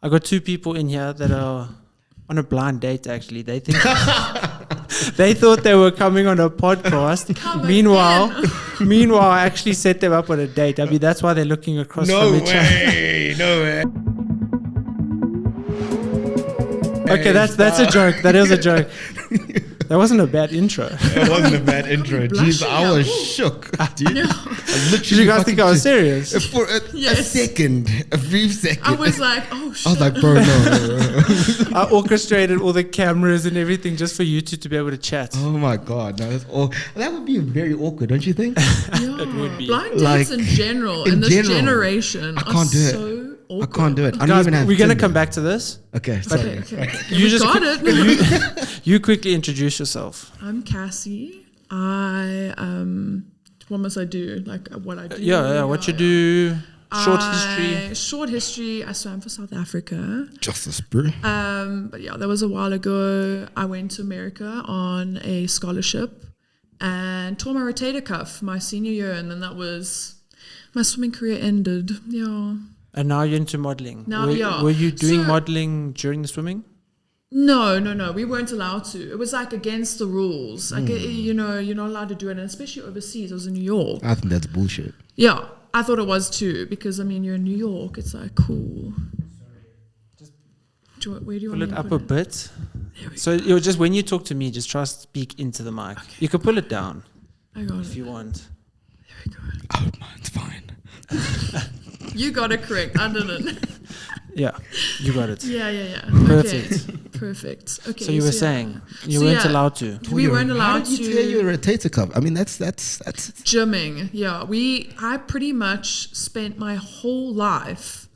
I got two people in here that are on a blind date. Actually, they think they thought they were coming on a podcast. Meanwhile, I actually set them up on a date. I mean, that's why they're looking across from each other. No way. Okay, that's a joke. That is a joke. That wasn't a bad intro. It wasn't a bad intro. Jeez, I was shook. Dude. No. Did you guys think I was serious? For a second, a brief second. I was like, oh shit. I was like, bro, no. I orchestrated all the cameras and everything just for you two to be able to chat. Oh my God. No, that would be very awkward, don't you think? Yeah. It would be. Blind dates in general, in this generation, I can't do it. so awkward. I can't do it. I don't Guys, even have we're going to Tinder. come back to this. Okay, sorry. Okay. You just got it. You quickly introduce yourself. I'm Cassie. What must I do? Like what I do? What you do. Short history. Short history. I swam for South Africa. Justice, bro. But yeah, that was a while ago. I went to America on a scholarship and tore my rotator cuff my senior year, and then that was my swimming career ended. Yeah. And now you're into modeling. Now, were you doing modeling during the swimming? No. We weren't allowed to. It was like against the rules. Like, you're not allowed to do it, and especially overseas. I was in New York. I think that's bullshit. Yeah, I thought it was too, because I mean, you're in New York. It's like cool. Where do you Pull want it to up put a it? bit. There we So you're just when you talk to me, just try to speak into the mic. Okay. You can pull it down I got if it. you want. There we go. Oh, mine's fine. You got it correct. I didn't. Yeah, you got it. Yeah. Perfect. Okay. Perfect. Okay. So you were saying you weren't allowed to. We weren't How allowed did you to. tear your rotator cuff? I mean, that's Gymming. Yeah. I pretty much spent my whole life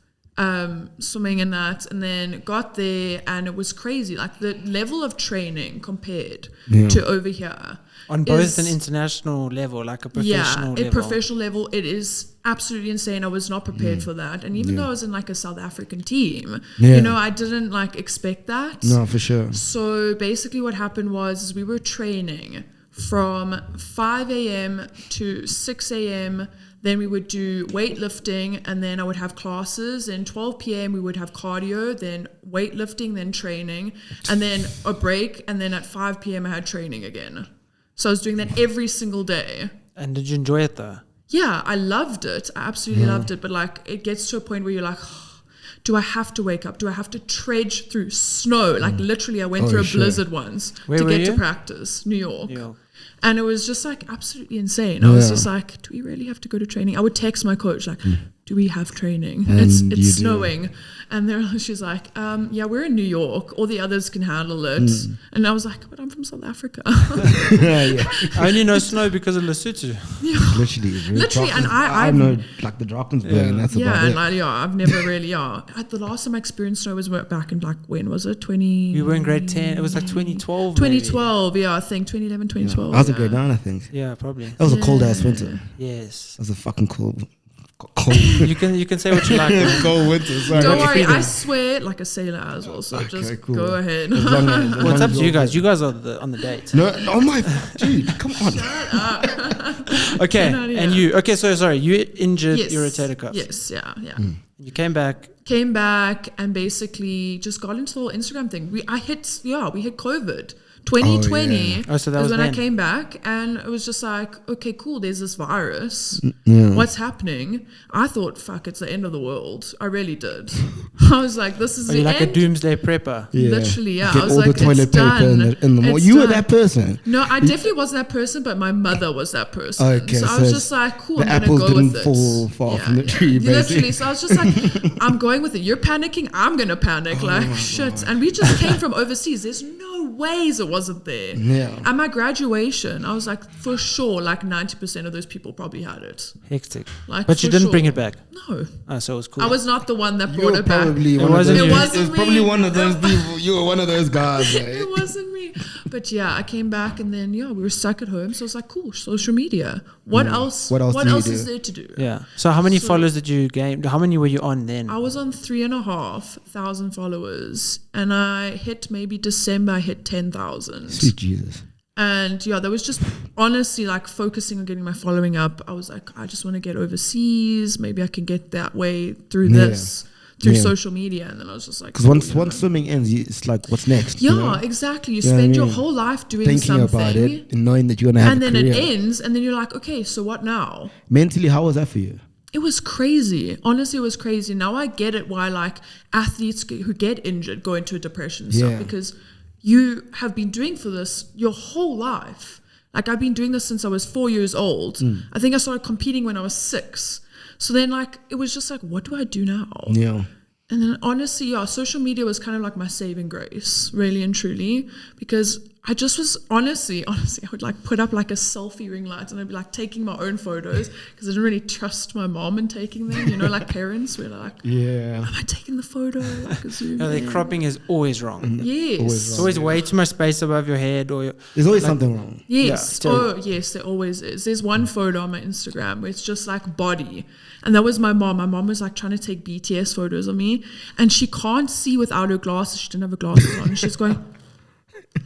swimming in that, and then got there, and it was crazy. Like the level of training compared to over here. On both an international level, like a professional level. Yeah, at professional level, it is absolutely insane. I was not prepared for that. And even though I was in like a South African team, I didn't like expect that. No, for sure. So basically what happened was we were training from 5 a.m. to 6 a.m. Then we would do weightlifting, and then I would have classes. And 12 p.m. we would have cardio, then weightlifting, then training, and then a break. And then at 5 p.m. I had training again. So I was doing that every single day. And did you enjoy it though? Yeah, I loved it. I absolutely loved it. But like, it gets to a point where you're like, do I have to wake up? Do I have to trudge through snow? Like literally, I went through a blizzard once Where to were get you? to practice, New York. Yeah. And it was just like absolutely insane. I was just like, do we really have to go to training? I would text my coach like, do we have training? And It's you snowing. And she's like, yeah, we're in New York. All the others can handle it. And I was like, but I'm from South Africa. Yeah. I only know snow because of Lesotho. Literally, and I know like the Drakensberg, and that's about it. And I've never really, the last time I experienced snow was back in like, when was it? We were in grade 10. It was like 2012. 2012, I think 2011, 2012. I was in grade 9, I think. Yeah, probably. That was a cold ass winter. Yes. That was a fucking cold. You can say what you like. Man. Cold winter. Sorry. Don't What you worry, I feeling? swear like a sailor as well. So just cool. go ahead. As long as What's up to you you're- guys? You guys are on the date. No, oh my, dude, come on. Okay, Get out of and here. you. Okay, so sorry, you injured Yes. your rotator cuff. Yes, yeah. You came back. Came back and basically just got into the whole Instagram thing. We hit COVID. 2020 Oh, so that is was when I then. came back, and it was just like, okay, cool, there's this virus. Yeah. What's happening? I thought, fuck, it's the end of the world. I really did. I was like, this is Are the you like end. a doomsday prepper? Literally, yeah. Get I was all like, the toilet it's paper done. in the mall. It's You were done. that person. No, I definitely wasn't that person, but my mother was that person. Okay, so I so was just like, cool, the I'm going apples to go didn't with fall it. far from the tree, Literally, basically. so I was just like, I'm going with it. You're panicking, I'm going to panic. Shit. And we just came from overseas. There's no ways it wasn't there. Yeah. At my graduation, I was like, for sure, like 90% of those people probably had it. Hectic. Like, But you for didn't bring sure. it back. No. Oh, so it was cool. I was not the one that You brought were it back. probably one of wasn't those. you. It wasn't It was probably me. one of those people. You were one of those guys, right? It wasn't me. But yeah, I came back and then, we were stuck at home. So I was like, cool, social media. What else? What else do you do? is there to do? Yeah. So how many followers did you gain? How many were you on then? I was on 3,500 followers, and I hit maybe December, I hit 10,000. Sweet Jesus. And that was just honestly like focusing on getting my following up. I was like, I just want to get overseas. Maybe I can get that way through this. through Yeah. social media. And then I was just like, Because once swimming ends, it's like, what's next? yeah, you know? exactly. You You know what I spend your mean? whole life doing Thinking something, about it and knowing that you're gonna have and a then career. it ends, and then you're like, okay, so what now? Mentally, how was that for you? It was crazy. Honestly, it was crazy. Now I get it why like athletes who get injured go into a depression and Yeah. stuff, because you have been doing for this your whole life. Like I've been doing this since I was 4 years old. I think I started competing when I was 6. So then like it was just like, what do I do now? Yeah. And then honestly, yeah, social media was kind of like my saving grace, really and truly, because I just was honestly, I would like put up like a selfie ring light and I'd be like taking my own photos because I didn't really trust my mom in taking them, you know, like parents were like, Yeah. am I taking the photo? Like a zoom No, the in. cropping is always wrong. Yes. It's always way too much space above your head, or There's always like- something wrong. Yes. Yeah, Oh, yes, there always is. There's one photo on my Instagram where it's just like body. And that was my mom. My mom was like trying to take BTS photos of me. And she can't see without her glasses. She didn't have her glasses on. And she's going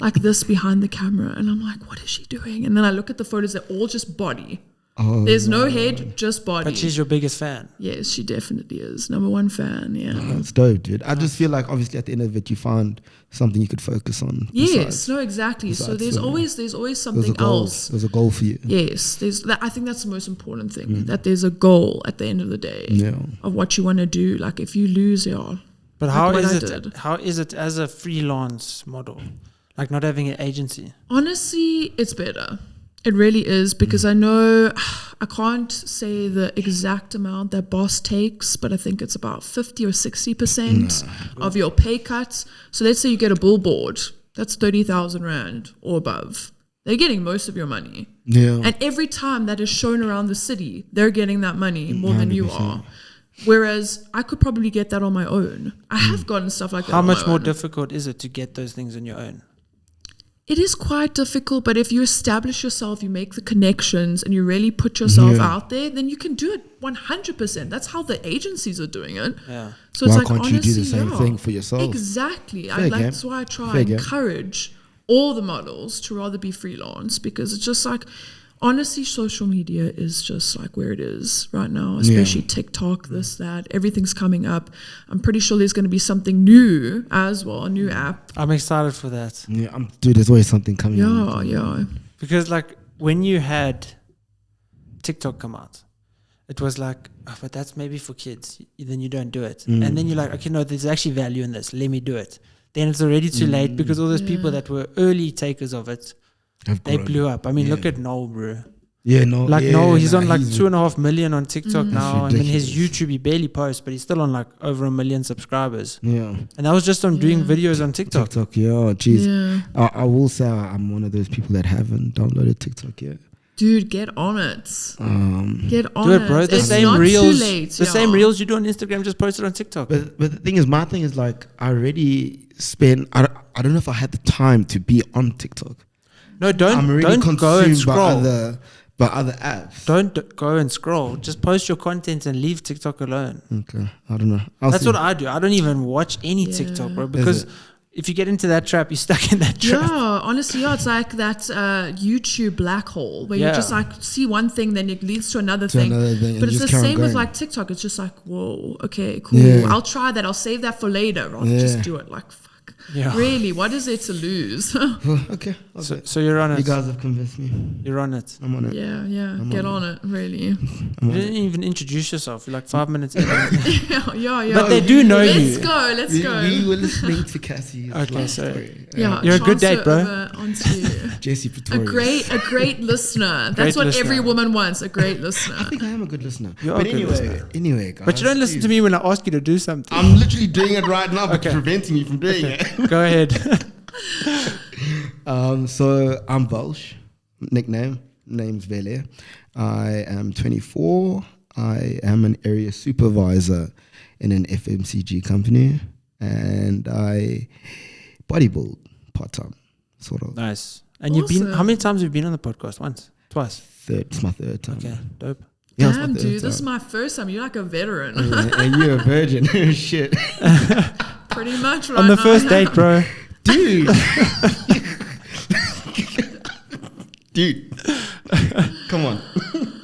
like this behind the camera. And I'm like, what is she doing? And then I look at the photos. They're all just body. Oh, There's no head, just body. But she's your biggest fan. Yes, she definitely is. #1 fan, yeah. that's dope, dude. I just feel like obviously at the end of it, you found something you could focus on. Yes, besides. no, exactly. So besides there's swimming. always There's a something goal. else. There's a goal for you. Yes, I think that's the most important thing, that there's a goal at the end of the day Yeah. of what you want to do. Like if you lose, yeah. But Like how what is I it? did. How is it as a freelance model, like not having an agency? Honestly, it's better. It really is, because I know I can't say the exact amount that boss takes, but I think it's about 50 or 60% of your pay cuts. So let's say you get a billboard, that's 30,000 Rand or above. They're getting most of your money. Yeah. And every time that is shown around the city, they're getting that money more than you are. Whereas I could probably get that on my own. I have gotten stuff like that How on much my more own. difficult is it to get those things on your own? It is quite difficult, but if you establish yourself, you make the connections, and you really put yourself out there, then you can do it 100%. That's how the agencies are doing it. Yeah. So it's Why like, can't you do honestly, the same yeah. thing for yourself? Exactly. Fair game. That's why I try Fair and game. encourage all the models to rather be freelance, because it's just like, honestly, social media is just like where it is right now, especially TikTok, this, that. Everything's coming up. I'm pretty sure there's going to be something new as well, a new app. I'm excited for that Yeah, dude, there's always something coming. Yeah, yeah. because, like, when you had TikTok come out, it was like, oh, but that's maybe for kids. Then you don't do it, and then you're like, okay, no, there's actually value in this. Let me do it. Then it's already too late, because all those people that were early takers of it, they blew up. I mean, look at Noel, bro. Yeah, no. Like, yeah, no, he's on like he's 2.5 million on TikTok now, and then his ridiculous. YouTube, he barely posts, but he's still on like over 1 million subscribers. Yeah. And that was just on doing videos on TikTok. TikTok, yeah, jeez. Yeah. I will say I'm one of those people that haven't downloaded TikTok yet. Dude, get on it. Get on Do it, bro. The It's same not reels, too late. the same reels you do on Instagram, just post it on TikTok. But the thing is, my thing is like, I already spent, I don't know if I had the time to be on TikTok. No, I'm don't already go and consumed scroll. by other apps. Don't go and scroll. Just post your content and leave TikTok alone. Okay, I don't know. That's what I do. I don't even watch any TikTok, bro, because if you get into that trap, you're stuck in that trap. Yeah, honestly, yeah, it's like that YouTube black hole where you just like see one thing, then it leads to another thing. and But it's just the carry on same with going. like TikTok. It's just like, whoa, okay, cool. Yeah. I'll try that. I'll save that for later. I'll just do it. Like, fuck. Yeah. Really, what is there to lose? Okay. So you're on it. You guys have convinced me. You're on it. I'm on it. yeah, get on it, really. You didn't even introduce yourself. You're like 5 minutes in. yeah. But they do know Let's you. go, let's go. We were listening to Cassie's Okay, last so- story. Yeah, You're a good transfer date, bro. over onto Jesse a Pretorius. great listener. Great That's what listener. every woman wants, a great listener. I think I am a good listener. You are But a good listener. anyway, guys. But you don't listen to me when I ask you to do something. I'm literally doing it right now, but Okay. preventing me from doing it. Go ahead. So I'm Velsh, name's Vele. I am 24. I am an area supervisor in an FMCG company, and I bodybuild part-time, sort of. Nice. And you've been, Awesome. how many times have you been on the podcast? Once? Twice? It's my third time. Okay, dope. Yeah, it's my Damn, third dude, this is time. my first time. You're like a veteran. And you're a virgin. Shit. Pretty much right On the now. first date, bro. Dude. Dude. Come on.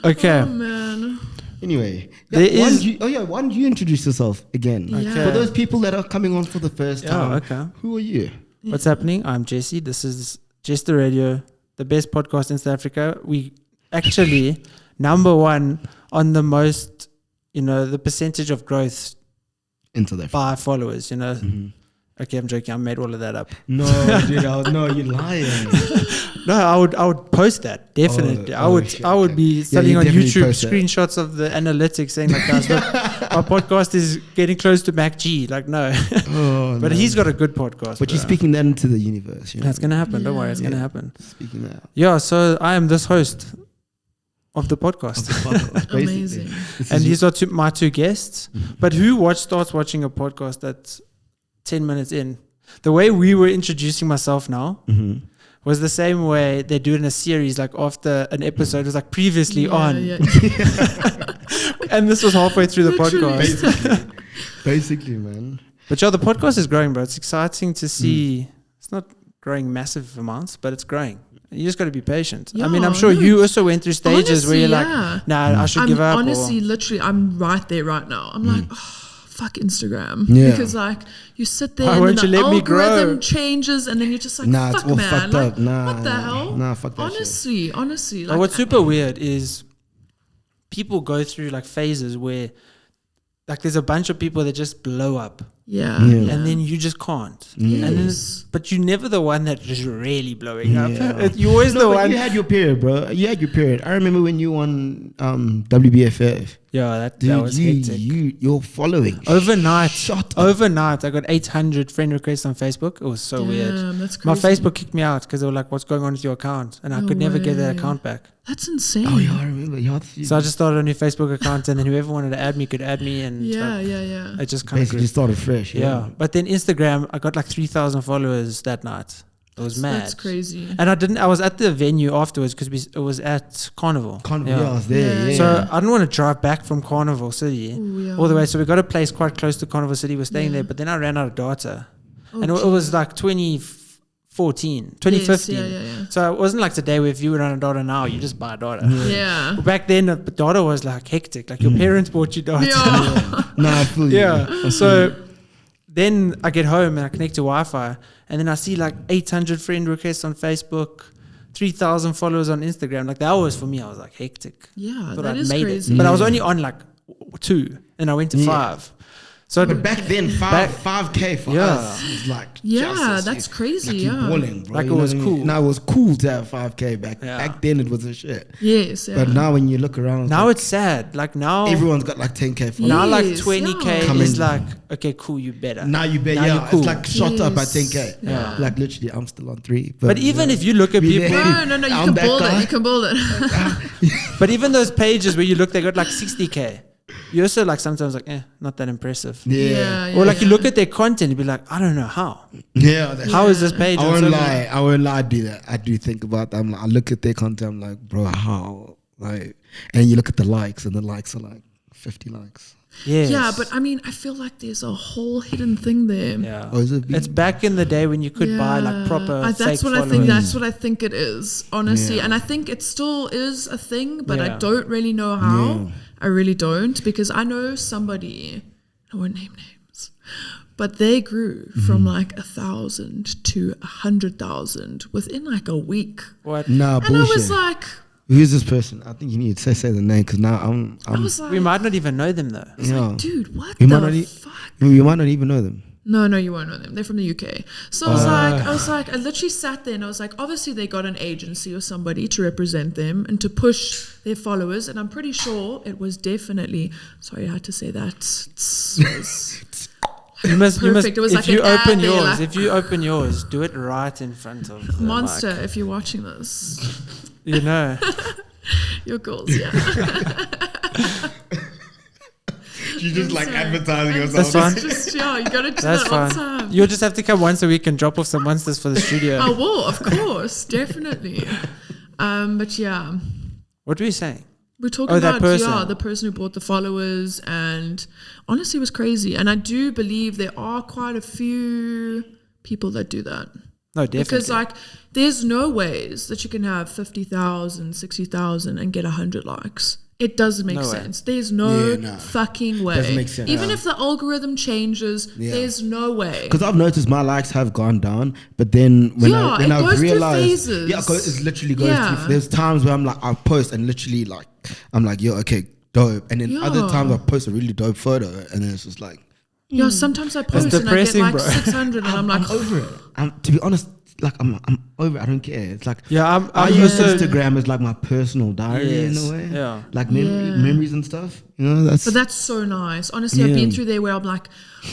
Okay. Oh, man. Anyway, Yeah, There why is- don't you introduce yourself again? Okay. For those people that are coming on for the first time, okay. who are you? What's happening? I'm Jesse. This is Just the Radio, the best podcast in South Africa. We actually number one on the most, the percentage of growth Into that. by followers. Mm-hmm. Okay, I'm joking. I made all of that up. No, dude, no, you're lying. No, I would post that definitely. Shit, I would okay. be studying you on definitely YouTube post that. screenshots of the analytics saying like, guys, look, our podcast is getting close to Mac G. Like, no, Oh, but no. he's got a good podcast. But you're speaking that into the universe. You know? That's gonna happen. Don't worry, it's gonna Yeah. happen. Speaking that. Yeah. So I am this host of the podcast. Basically. Amazing. This And is these are my two guests. But who starts watching a podcast that's 10 minutes in? The way we were introducing myself now was the same way they do it in a series, like after an episode was like previously on. Yeah. And this was halfway through the podcast. basically, man. But yeah, the podcast is growing, bro. It's exciting to see. It's not growing massive amounts, but it's growing. You just got to be patient. I mean, I'm Yeah, sure no, you also went through stages where honestly, you're yeah. like, nah, I should give up. Honestly, literally, I'm right there right now. I'm like, oh, fuck Instagram. Yeah. Because like you sit there Why and won't then you the let me grow? algorithm changes and then you're just like, Nah, fuck it's all man. fucked Like, up. Nah, what the hell? Nah, fuck that shit. Honestly. But Like, what's super weird is people go through like phases where like there's a bunch of people that just blow up yeah. and then you just can't. And then Yes. but you're never the one that is really blowing up. Yeah. You're always the But one. you had your period, bro. You had your period. I remember when you won WBFF. Yeah, that Dude, was hectic. your following. Overnight, Shut up. overnight, I got 800 friend requests on Facebook. It was so weird. Damn, that's My crazy. Facebook kicked me out because they were like, "What's going on with your account?" And I No could never get that way. account back. That's insane. Oh, yeah, I remember. So I just started a new Facebook account, and then whoever wanted to add me could add me, and Yeah. it just kind of basically started fresh. yeah. But then Instagram, I got like 3,000 followers that night. It was mad. That's crazy. And I was at the venue afterwards because it was at Carnival. Carnival, yeah, I was there. Yeah. Yeah. So I didn't want to drive back from Carnival City Ooh, yeah. all the way. So we got a place quite close to Carnival City. We're staying Yeah. there, but then I ran out of data. Oh, And it was like 2015. Yes, yeah. So it wasn't like today where if you run out of data now, you just buy data. Yeah. Back then, the data was like hectic. Like your parents bought you data. Yeah. Nah, I feel you. Yeah. So then I get home and I connect to Wi-Fi, and then I see like 800 friend requests on Facebook, 3,000 followers on Instagram. Like that was for me. I was like hectic. Yeah, Thought that I'd is made crazy. it, but I was only on like 2, and I went to 5. So But back then, Back- 5K for Yeah. us was like Yeah, justice. that's crazy, Like you yeah. balling, bro. Like You it know was what I mean? cool. No, it was cool to have 5K back. Yeah. Back then, it was a shit. Yes. Yeah. But now, when you look around, now like, it's sad. Like now, everyone's got like 10K followers. now like Yes, 20K yeah. Come is in. like okay, cool, you better. Now you bet, Now yeah, you're cool. it's like shot up at Yes. 10K. Yeah. Like literally, I'm still on 3. But even if you look at We people, there. No, you I'm can that build guy. it. You can build it. but even those pages where you look, they got like 60K. You're also like sometimes like, not that impressive. yeah, Or like you look at their content, you'd be like, I don't know how. that's How is this page? I on won't so lie. I won't lie. I do that. I do think about that. I look at their content. I'm like, bro, how? Like, and you look at the likes, and the likes are like 50 likes. Yes. Yeah, but I mean, I feel like there's a whole hidden thing there. yeah. Oh, is it It's back in the day when you could buy like proper That's fake what followers. I think. That's what I think it is, honestly. Yeah. And I think it still is a thing, but I Yeah. don't really know how. Yeah. I really don't, because I know somebody. I won't name names, but they grew from like 1,000 to 100,000 within like a week. What? Nah, And bullshit. I was like, Who's this person? I think you need to say the name because now I was like, We might not even know them though. yeah. dude, what You the might not fuck? You might not even know them. No, you won't know them. They're from the UK. So I was like, I literally sat there and I was like, obviously they got an agency or somebody to represent them and to push their followers. And I'm pretty sure it was definitely, sorry, I had to say that. You must. Perfect. It was if like you an ad open there, yours, like- if you open yours, do it right in front of the Monster, mic. if you're watching this, You know. your goals, yeah. She's just like Sorry. advertising That's fine. Just, yeah, you gotta do That's that all the fine. time. You'll just have to come once a week and drop off some monsters for the studio. I will, of course, definitely. But yeah, What were you saying? we're talking Oh, that about person. the person who bought the followers, and honestly, it was crazy. And I do believe there are quite a few people that do that. No, definitely. Because like, there's no ways that you can have 50,000, 60,000 and get 100 likes. It doesn't make No way. sense. There's no Yeah, no. fucking way. Doesn't make sense. Even if the algorithm changes, Yeah. there's no way. Because I've noticed my likes have gone down, but then when Yeah, I it goes through realized, phases. yeah, it literally goes Yeah. through. There's times where I'm like, I post and literally like, I'm like, yo, okay, dope, and then other Yeah. times I post a really dope photo, and then it's just like, Yeah, sometimes I post and I get depressing, like bro. 600 and I'm like, I'm over it. To be honest, like I'm over it. I don't care. It's like Yeah, I use Instagram as like my personal diary in Yes, a way. yeah. Like Yeah. memories and stuff. You know, that's but that's so nice. Honestly, I've been Yeah. through there where I'm like,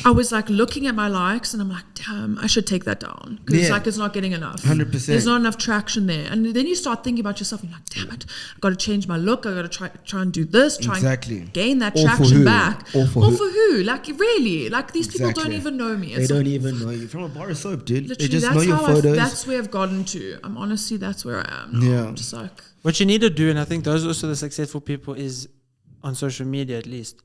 I was like looking at my likes and I'm like, damn, I should take that down. Because Yeah. like it's not getting enough. 100%. There's not enough traction there. And then you start thinking about yourself and you're like, damn it, I've got to change my look. I've got to try and do this. Try Exactly. and gain that All for traction who? back. All for who? Like really? Like these people don't Exactly. even know me. they It's don't like, even know you from a bar of soap, dude. They literally, just know that's your how photos. that's where I've gotten to. I'm honestly, that's where I am. now. Yeah. I'm just like, What you need to do, and I think those are also the successful people, is on social media at least,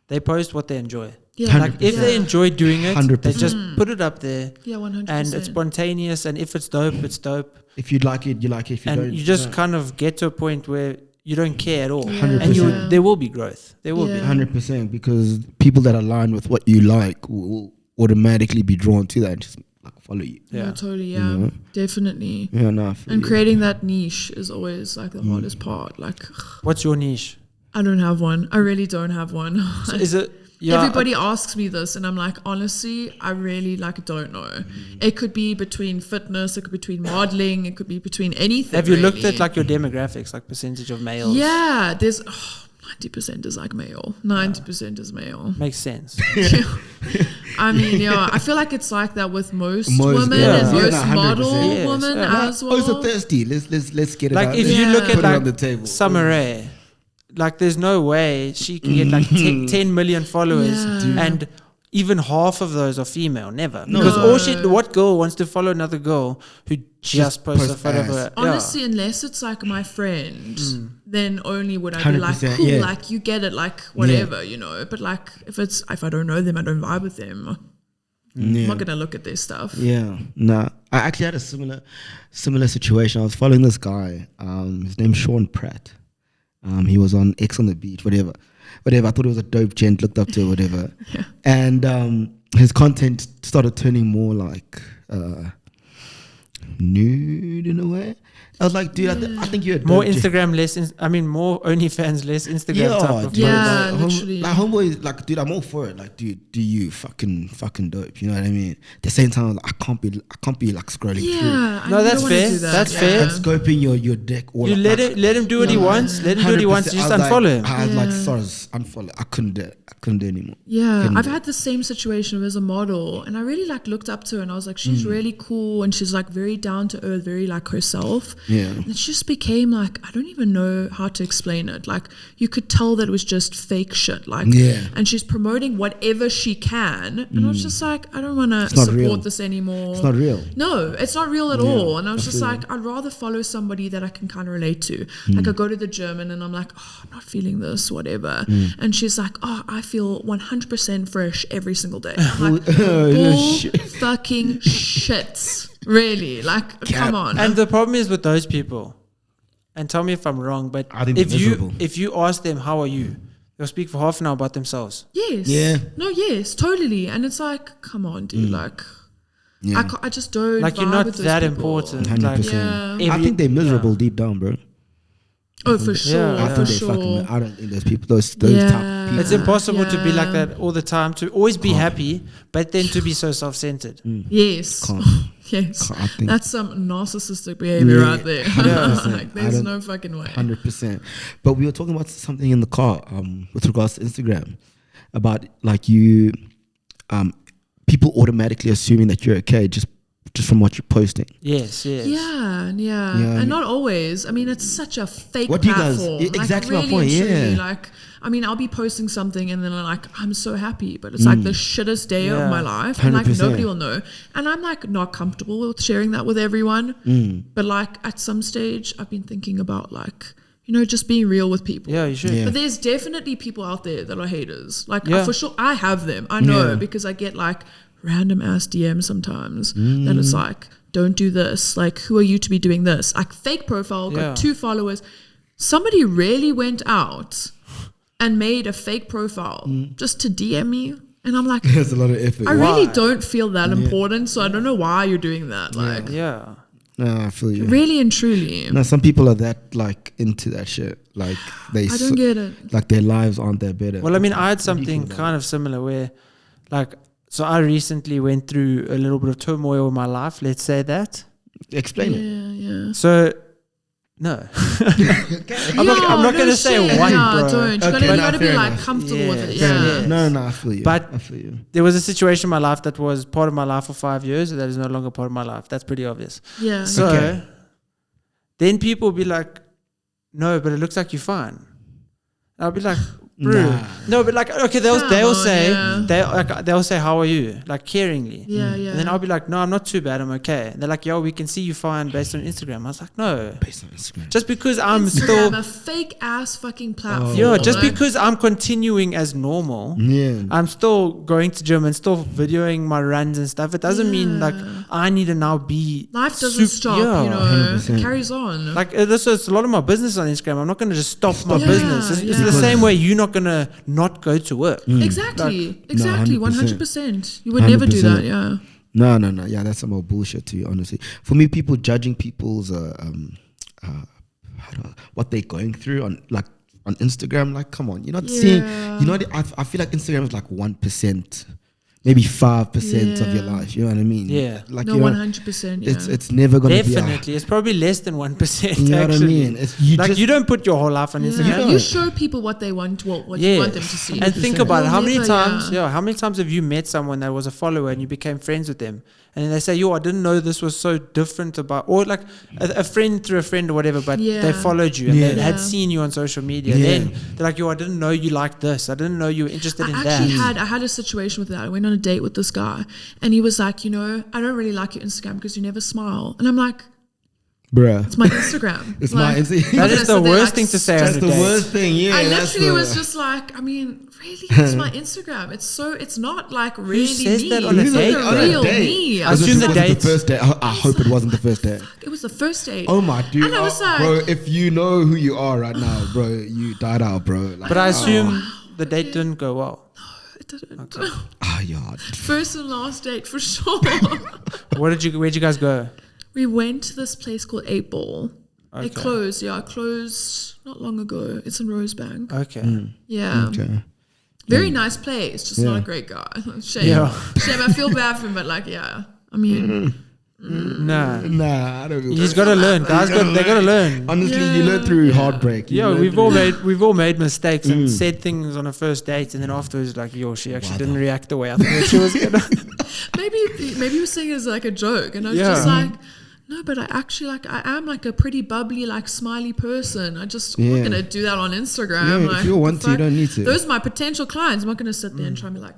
they post what they enjoy. yeah. Like if they enjoy doing it, 100%. they just put it up there, Yeah, 100%. and it's spontaneous. And if it's dope, it's dope. If you like it, you like it. If you don't, And you just don't. kind of get to a point where you don't care at all, Yeah. and 100%. there will be growth. There will Yeah. be. 100%, because people that align with what you like will automatically be drawn to that and just like follow you. Yeah, Yeah. totally. Yeah, know? definitely. Yeah, no. I feel And you. creating that niche is always like the hardest part. Like, What's your niche? I don't have one. I really don't have one. So is it? Yeah, Everybody asks me this, and I'm like, honestly, I really like don't know. It could be between fitness, it could be between modeling, it could be between anything. have you looked really. at like your demographics, like percentage of males? Yeah, there's 90% is like male, 90% is male. Makes sense. I mean, yeah, I feel like it's like that with most Most- women yeah. and Yeah, most no, 100%. model Yes, women yeah. as Oh, well. so thirsty. Let's get it Like out if there. you look Yeah. at Put it like on the table. Summer Rae, like there's no way she can get like 10 million followers, Yeah. and even half of those are female. Never, No. because what girl wants to follow another girl who just posts a post photo of ass. her? Honestly, unless it's like my friend, then only would I be like, 100%, cool, yeah. like you get it, like whatever, you know. But like if I don't know them, I don't vibe with them. I'm Yeah. not gonna look at their stuff. Yeah, nah. I actually had a similar situation. I was following this guy. His name's Sean Pratt. He was on X on the Beach, whatever. I thought he was a dope gent, looked up to it, whatever. Yeah. And his content started turning more like nude in a way. I was like, dude, I think you're a More dope gent. Instagram, more OnlyFans, less Instagram type of Yeah. post. Literally. Like homeboy, like dude, I'm all for it. Like, dude, do you fucking dope? You know what I mean? At the same time, like, I can't be like scrolling through. Yeah, No, I that's don't wanna fair. do that. That's yeah. fair. And scoping your dick. Or You like, let him do what he wants. Let him do what he wants. 100%. Just I was unfollow like, him. I was like, Yeah. sorry, unfollow. I couldn't do it. I couldn't do it anymore. Yeah, Couldn't I've do it. had the same situation as a model, and I really like looked up to her, and I was like, she's really cool, and she's like very down to earth, very like herself. Yeah. And it just became like, I don't even know how to explain it. Like you could tell that it was just fake shit. Like, Yeah. and she's promoting whatever she can, and I was just like, I don't want to not real. support this anymore. It's not real. No, it's not real at all. And I was I just feel like, I'd rather follow somebody that I can kind of relate to. Like I go to the gym and I'm like, oh, I'm not feeling this, whatever. And she's like, oh, I feel 100% fresh every single day. I'm like, bull fucking shits. Really? Like, come on. And the problem is with those people, and tell me if I'm wrong, but I think they're miserable. if you ask them how are you, they'll speak for half an hour about themselves. Yes. Yeah. No, yes, totally. And it's like, come on, dude. Like, Yeah. I just don't. Like you're vibe not with those that people. important. 100%. Like, Yeah. I think they're miserable deep down, bro. Oh, for sure. Yeah. I For think they sure. fucking. I don't think those people. Those type Yeah. of people. It's impossible to be like Yeah. that all the time, to always be happy, but then to be so self-centered. Yes. Can't. Yes. I think- That's some narcissistic behavior right there. 100%. Like, I there's don't- no fucking way. 100%. But we were talking about something in the car with regards to Instagram about like you, people automatically assuming that you're okay just from what you're posting. Yes, yes. Yeah, Yeah, and not always. I mean, it's such a fake What do you guys- platform. exactly my like, point, really and truly, yeah. Like, I mean, I'll be posting something and then I'm like, I'm so happy, but it's like the shittest day Yeah. of my life, and like 100%. nobody will know. And I'm like not comfortable with sharing that with everyone. But like at some stage, I've been thinking about like, you know, just being real with people. Yeah, you should. Yeah. But there's definitely people out there that are haters. Like Yeah. for sure, I have them. I know Yeah. because I get like random ass DMs sometimes that it's like, don't do this. Like, who are you to be doing this? Like fake profile, Yeah. got 2 followers. somebody really went out and made a fake profile just to DM me. And I'm like, There's a lot of effort. I really don't feel that important, so I don't know why you're doing that. Like, Yeah. No, I feel you. really and truly. No, some people are that like into that shit. Like I don't get it. Like their lives aren't that better. Well, I mean, I had something kind of similar where, like, so I recently went through a little bit of turmoil in my life. Let's say that. Explain it. Yeah. So, no. I'm not going to say what, bro. Don't. You gotta be like comfortable with it. Yeah. No, I feel you. But I feel you. there was a situation in my life that was part of my life for 5 years that is no longer part of my life. That's pretty obvious. Yeah. So then people will be like, no, but it looks like you're fine. I'll be like, bro. Nah. No, but like, okay, they'll say, yeah. they'll say, how are you? Like caringly. Yeah. And then I'll be like, no, I'm not too bad. I'm okay. And they're like, yo, we can see you fine based on Instagram. I was like, no. Based on Instagram. Just because I'm Instagram, still... a fake ass fucking platform. Yeah, just like, because I'm continuing as normal, I'm still going to gym and still videoing my runs and stuff. It doesn't mean like I need to now be... life doesn't stop, you know. 100%. It carries on. Like this is a lot of my business on Instagram. I'm not going to just stop my Yeah, business. It's the same way you're not going to not go to work. Exactly. 100%. You would 100%. never do that, yeah. No. Yeah, that's some more bullshit to you, honestly. For me, people judging people's what they're going through on Instagram, like, come on, you're not seeing. You know, I feel like Instagram is like 1%, maybe 5% of your life. You know what I mean? Yeah. Like, No, you know, 100%. Yeah. it's never gonna Definitely. It's probably less than 1%. You know what I actually. mean? You don't put your whole life on Instagram. You show people what they want, what you want them to see. And think about it. How many Never, times? How many times have you met someone that was a follower and you became friends with them, and then they say, "Yo, I didn't know this was so different about," or like a friend through a friend or whatever, but they followed you and they had seen you on social media. Then they're like, "Yo, I didn't know you liked this. I didn't know you were interested in that." I had a situation with that. I went on a date with this guy, and he was like, "You know, I don't really like your Instagram because you never smile." And I'm like, bruh. it's my Instagram. It's my Instagram. That is the worst thing to say on That's a the date. worst thing. Yeah, I that's literally the- was just like, I mean, really, it's my Instagram. It's not like really says me. that on a It's date, not though? the On a real date? me. I assume the Was it date. first date. I hope it wasn't the first date. It was the first date. Oh my dude, And I was like, bro! If you know who you are right now, bro, you died out, bro. Like, But I assume the date didn't go well. it didn't. yeah. First and last date for sure. Where'd you guys go? We went to this place called 8 Ball. Okay. It closed not long ago. It's in Rosebank. Okay. Yeah. Okay. Very nice place, just not a great guy. Shame. Yeah. Shame. I feel bad for him, but like, yeah. I mean, Nah. Nah, I don't. He's got to learn. Guys, they got to learn. Honestly, you learn through heartbreak. You Yeah, learn we've all made mistakes and said things on a first date, and then afterwards, like, yo, she actually didn't react the way I thought she was gonna. maybe he was saying it as like a joke, and I was just like, no, but I actually I am like a pretty bubbly, like smiley person. I'm not gonna do that on Instagram. Yeah, like, if you want to, you don't need to. Those are my potential clients. I'm not gonna sit there and try and be like,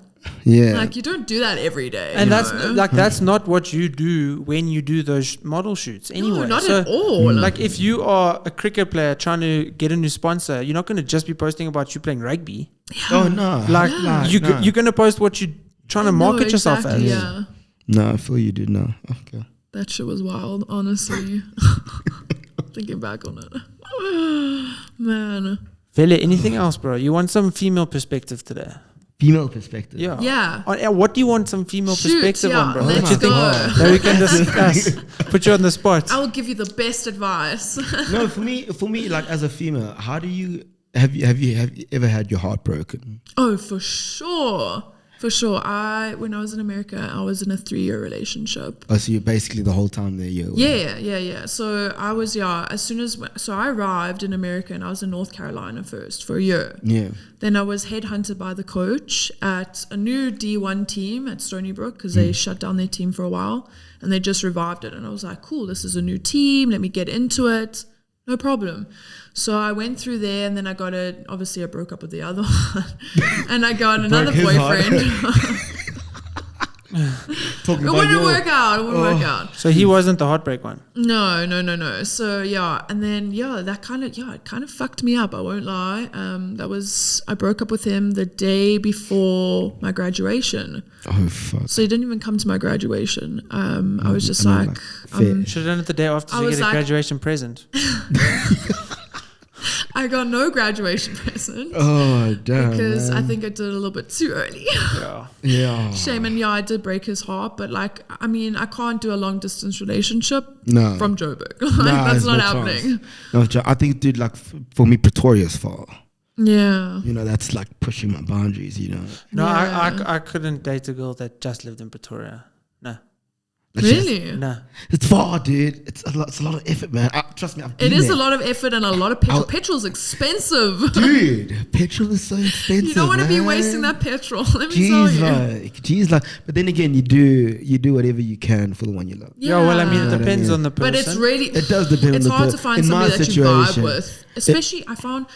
like you don't do that every day. And you that's know? that's not what you do when you do those model shoots anyway. No, not at all. Like if you are a cricket player trying to get a new sponsor, you're not going to just be posting about you playing rugby. Oh no! Like you're going to post what you're trying to market yourself as. Yeah. No, I feel you did now. Okay. That shit was wild, honestly. Thinking back on it. Man. Vele, anything else, bro? You want some female perspective today? Female perspective. Yeah. What do you want some female perspective on, bro? Let's What you think go. that we can discuss? Put you on the spot. I will give you the best advice. No, for me, like as a female, how do you have you ever had your heart broken? Oh, for sure. For sure. When I was in America, I was in a 3-year relationship. Oh, so you basically the whole time there, you. Yeah. So I was, so I arrived in America and I was in North Carolina first for a year. Yeah. Then I was headhunted by the coach at a new D1 team at Stony Brook because they shut down their team for a while and they just revived it. And I was like, cool, this is a new team. Let me get into it. No problem. So I went through there and then obviously I broke up with the other one and I got another boyfriend. It wouldn't work out. So he wasn't the heartbreak one. No. So and then that kind of fucked me up. I won't lie. I broke up with him the day before my graduation. Oh fuck! So he didn't even come to my graduation. I was just Should have done it the day after to get a graduation present. I got no graduation present. Oh, damn. Because man. I think I did it a little bit too early. Yeah. Yeah. Shame, and I did break his heart, but like, I mean, I can't do a long distance relationship No. from Joburg. Nah, That's there's not no happening. chance. No, I think, dude, like for me, Pretoria's far. Yeah. You know, that's like pushing my boundaries. You know. No, Yeah. I couldn't date a girl that just lived in Pretoria. No. That's just- Really? No. it's far, dude. It's a lot of effort, man. Trust me, I've been It is there. a lot of effort and a lot of petrol. Petrol's expensive. Dude, petrol is so expensive. You don't want to be man. wasting that petrol. Let me tell you. Jeez, like. But then again, you do whatever you can for the one you love. Yeah, well, I mean, You know it what I depends mean? on the person. But it's really, It does depend it's on the hard to per- find in my somebody that you vibe situation, with. Especially, I found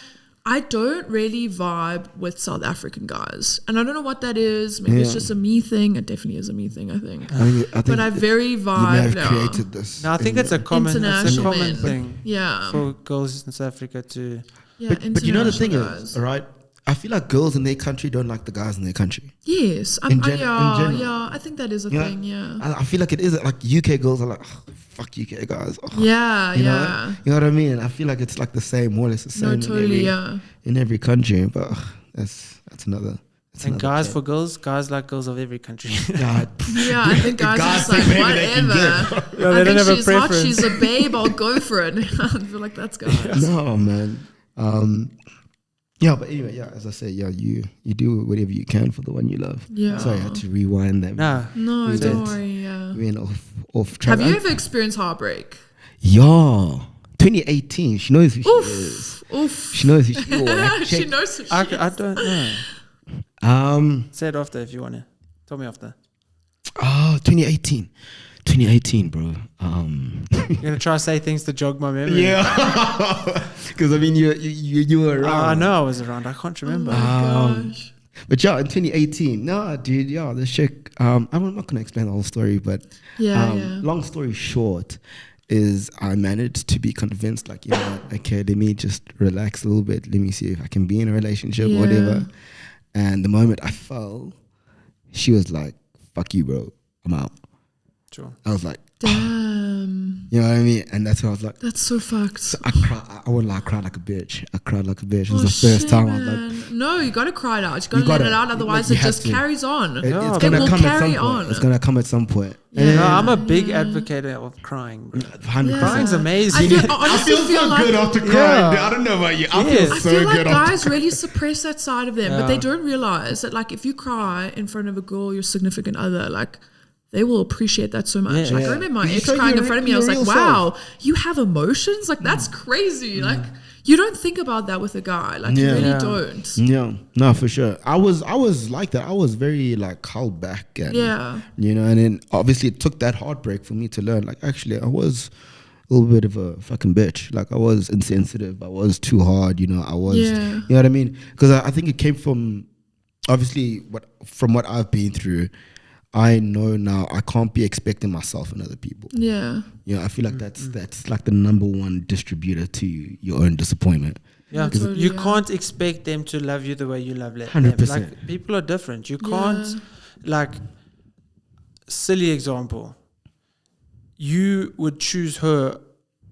I don't really vibe with South African guys. And I don't know what that is. Maybe it's Yeah. just a me thing. It definitely is a me thing, I think. I think But I very you may vibe have now. created this. No, I think it's a common International men. thing Yeah. for girls in South Africa to. Yeah, But you know the thing international is, guys. all right? I feel like girls in their country don't like the guys in their country. Yes. in general. Yeah, I think that is a Yeah. thing, yeah. I feel like it is like UK girls are like, oh, fuck UK guys. Oh, Yeah, you know? yeah. You know what I mean? I feel like it's like the same, more or less the same No, totally, yeah. in every country. But that's another. That's And another guys chat. for girls, guys like girls of every country. God. Yeah, I think guys are just like, think maybe they can whatever. Yeah, they I don't think have a she's hot, preference. she's a babe, I'll go for it. I feel like that's guys. No, man. Yeah, but anyway, yeah, as I said, yeah, you do whatever you can for the one you love. Yeah. Sorry, I had to rewind that. Nah. No, We don't went- worry, yeah. We went off track. Have you ever experienced heartbreak? Yeah. 2018. She knows who she is. Oof. She knows who she is. She knows who she I is. don't know. Say it after if you want to. Tell me after. 2018. 2018, bro. You're going to try to say things to jog my memory. Yeah. Because, I mean, you were around. I know I was around. I can't remember. Oh my gosh. But yeah, in 2018, no, dude, yeah, the chick, I'm not going to explain the whole story, but Yeah, long story short is I managed to be convinced, like, you know what, okay, let me just relax a little bit. Let me see if I can be in a relationship or whatever. And the moment I fell, she was like, fuck you, bro. I'm out. Sure. I was like, Damn. you know what I mean? And that's when I was like, That's so fucked. so I cried. I wouldn't lie, I cried like a bitch. I cried like a bitch. It was Oh, the first shit, time I was like, man. No, you gotta cry it out. You You gotta let gotta. it out, otherwise Like, you it just have to. carries on. it's It gonna will come at some carry point. on. It's gonna come at some point. Yeah. I'm a big advocate of crying, bro. 100%. Crying's amazing. I honestly feel like after crying. Yeah. I don't know about you. I Yes. I feel like guys really suppress that side of them, but they don't realize that, like, if you cry in front of a girl, your significant other, like, they will appreciate that so much. Yeah. Like, I remember my You ex show crying your- in front of me. I was your like, real wow, you have emotions? Like, that's crazy. Like, you don't think about that with a guy. Like, you Yeah. really Yeah. don't. Yeah, no, for sure. I was like that. I was very like held back, and Yeah. you know. And then obviously it took that heartbreak for me to learn. Like, actually, I was a little bit of a fucking bitch. Like, I was insensitive. I was too hard. You know, I was. Yeah. You know what I mean? Because I think it came from obviously from what I've been through. I know now I can't be expecting myself in other people. Yeah. You know, I feel like that's like the number one distributor to your own disappointment. Yeah, Totally, you yeah. can't expect them to love you the way you love them. 100%. Like, people are different. You can't, like, silly example. You would choose her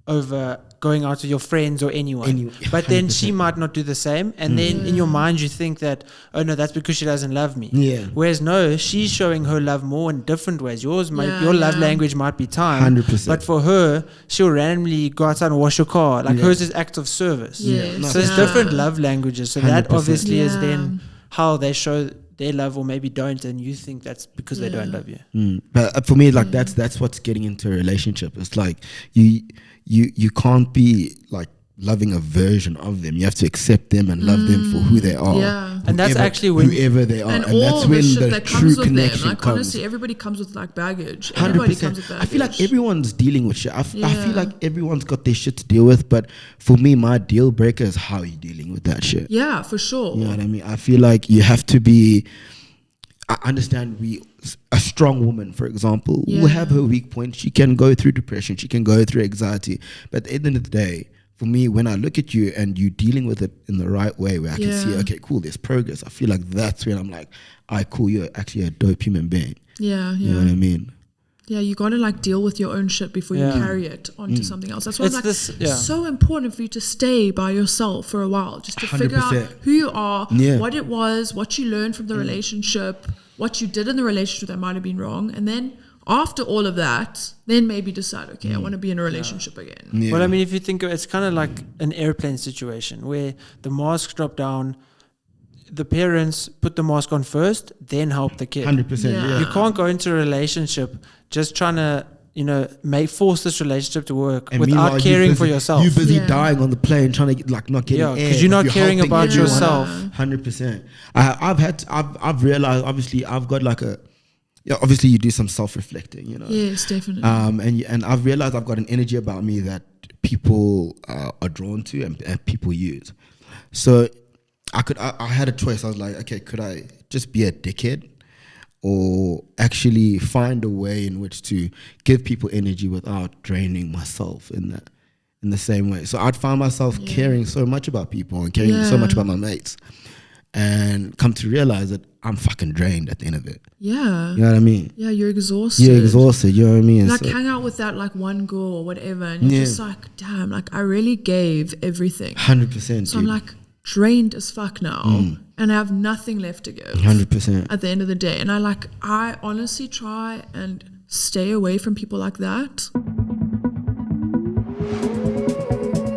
over going out with your friends or anyone. But then she might not do the same. And then in your mind you think that, oh no, that's because she doesn't love me. Yeah. Whereas no, she's showing her love more in different ways. Your Yeah, love yeah. language might be time. 100%. But for her, she'll randomly go outside and wash your car. Like, hers is acts of service. Yes, So there's yeah. different love languages. So that 100%. obviously is Yeah. then how they show their love or maybe don't, and you think that's because they don't love you. But for me, like that's what's getting into a relationship. It's like you can't be like loving a version of them. You have to accept them and love them for who they are. Yeah. And that's actually when- whoever they are, And, and all that's the when shit the that true comes with them. connection Like, comes. honestly, everybody comes with, like, baggage. Everybody comes with 100%. baggage. I feel like everyone's dealing with shit. I feel Yeah. like everyone's got their shit to deal with. But for me, my deal breaker is how you're dealing with that shit. Yeah, for sure. You know what I mean? I feel like you have to be. I understand a strong woman, for example, will have her weak points. She can go through depression. She can go through anxiety. But at the end of the day, for me, when I look at you and you dealing with it in the right way, where I can see, okay, cool, there's progress. I feel like that's when I'm like, all right, cool, you're actually a dope human being. Yeah, You know what I mean? Yeah, you got to like deal with your own shit before you Yeah. carry it onto something else. That's why It's I'm like, this- yeah. so important for you to stay by yourself for a while, just to figure out 100%. who you are, Yeah. what it was, what you learned from the relationship, what you did in the relationship that might have been wrong, and then after all of that, then maybe decide, okay, I want to be in a relationship again. Yeah. Well, I mean, if you think of it, it's kind of like an airplane situation where the masks drop down, the parents put the mask on first, then help the kid. 100%. Yeah. Yeah. You can't go into a relationship just trying to, force this relationship to work And meanwhile, without you're caring busy- for yourself. You're busy Yeah. dying on the plane, trying to get, like not getting Yeah, air. 'cause you're not If caring helping about everyone. yourself. 100%. I've realized, obviously, I've got like obviously you do some self-reflecting, Yes, definitely. and I've realized I've got an energy about me that people are drawn to and people use. So I had a choice. I was like, okay, could I just be a dickhead or actually find a way in which to give people energy without draining myself in the same way? So I'd find myself caring so much about people and caring so much about my mates, and come to realize that I'm fucking drained at the end of it. Yeah. You know what I mean? Yeah, you're exhausted. You're exhausted. You know what I mean? Like So- hang out with that like one girl or whatever, and you're just like, damn, like I really gave everything. 100%. So I'm like drained as fuck now, and I have nothing left to give 100%. at the end of the day. And I honestly try and stay away from people like that.